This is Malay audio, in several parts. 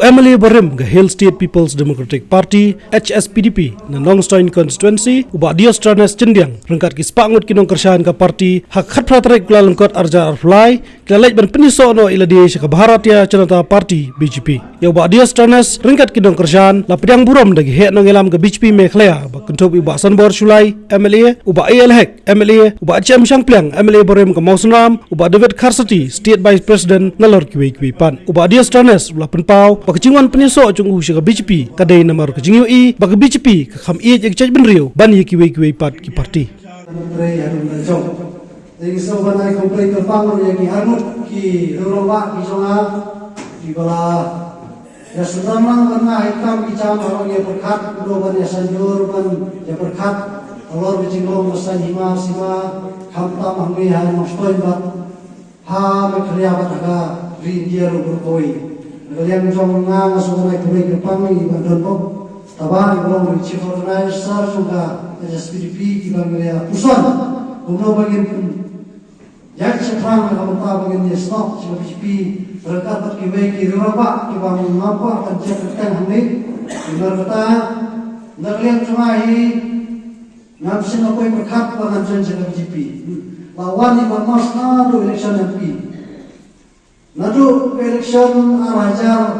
MLA Barem ke Hill State People's Democratic Party HSPDP na Nongstoin constituency uba dia stranas cendiang rengkat ki spangut kinong kersahan ka parti hak khat pratrek kula lengkot arja arfly klalait ban peniso no ila dia ka Bharatiya Janata Party BJP ya uba dia stranas rengkat kinong kersahan la pedang buram dagi he nong elam ke BJP Mekhlaya ba kentob uba Sanbor Shulai MLA uba AL Hek MLA uba Chem Shangplang MLA Barem ke Mausnam uba David Kharsati State Vice President ngalor kiwi pan uba dia stranas ulah penpau bagi cinguan penyeso cung usha ka BJP kadai namar ka jingyu i bagi BJP ka kham i je chaj ben riu ban ye kiwe pat ki parti ding so banai komplei ka pangor ye ki harmut ki rorowa ki songa ki bala ya sudamang warna hitam ki cham harong ye perkhat do ban ya sanjur ban ya perkhat alor bijinglo masan hima sima khamta mahmi ha nostoi bat ha me khriya bat aga ri dia ro koi kalian jom ngang sungai kulit kepami bandon pok tabar belum chief organizer juga SPDP di bangnya pusat umno bagian yang sekarang kamu tahu bagian stop SPDP berkat kibai kirapa kibang apa pencapaian ini benar kata kalian cuma ini nafsu apa yang berkat pada SPDP lawan ibu mas nado election MP Nadu election arajar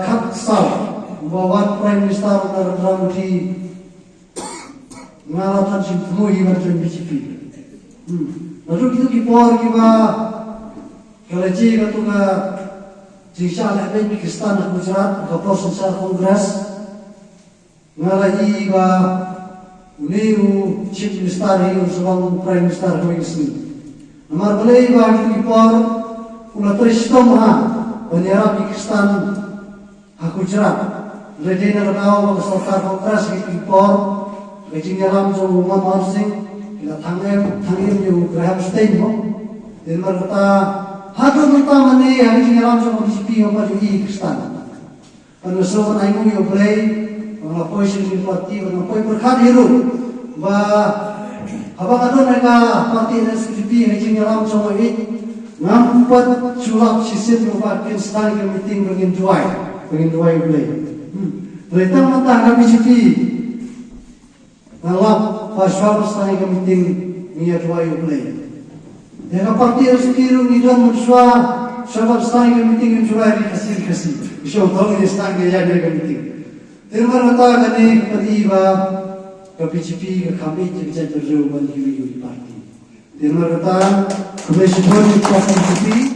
khat sal bawa Prime Minister Narendra Modi ngaratan simpmu iban BJP. Nadu kita kipor kiba kalaji katuga jisha leben Pakistan Gujarat ke Provincial Congress ngalai iba uniu Chief Minister hiu sebang Prime Minister hoisni. Nomor belai bagi kipor pula teristom ha bendera Pakistan Gujarat redena rakau beserta kongres kipor kecingnya ram jo Umar Marsing kita tangem jo Graham Stein ho nomor kata hadu minta mani hari kecingnya ram jo BJP apa jo Pakistan penusul naik yo belai melapoi sini parti melapoi berkat hiru ba abang adon mereka parti SPDP hejing dalam semua ini ngampat sulap sistem membuatkan standing meeting dengan duai boleh. Mereka mengatakan BJP ngalap pasal standing meeting niat duai boleh. Dengan parti SPDP ni dan bersua sebab standing meeting duai dikasih. Isu tahu ini standing jadi meeting. Terima kata kani periba ke BJP ke kami jadi terjauh bagi parti. Terima kasih kepada BJP.